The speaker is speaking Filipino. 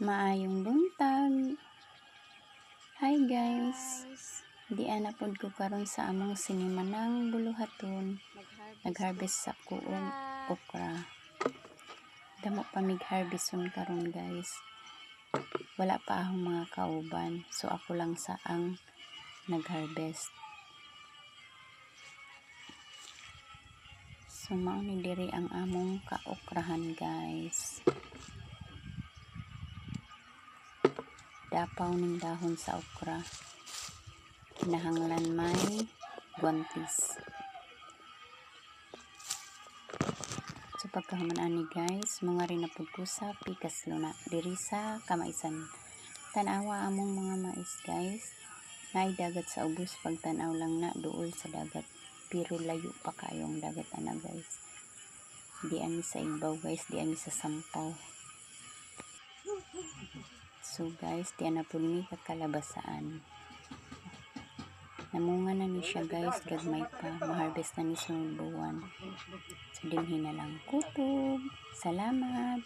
Maayong buntag. Hi guys. Di anapod ko karon sa among sinimanang buluhaton. Nag-harvest sa kuong okra. Damo pa mig-harveston karon guys. Wala pa akong mga kauban. So ako lang sa ang nag-harvest. So mao ni diri ang among kaokrahan guys. Dapaw ning dahon sa okra. Kinahanglan may guantes. So pagkahuman ani guys, mga rin na ko sa pikas luna diri sa Kamaisan. Tanawa among mga mais guys. Naay dagat sa ubos, pagtanaw lang na duol sa dagat. Pero layo pa kayong dagat ana guys. Di ani sa ibaw guys, di ani sa sampaw. So guys, di na po ni kakalabasaan. Namunga na ni siya guys, gagmay pa. Maharvest na ni sunod buwan. So dinhi na lang kutob. Salamat.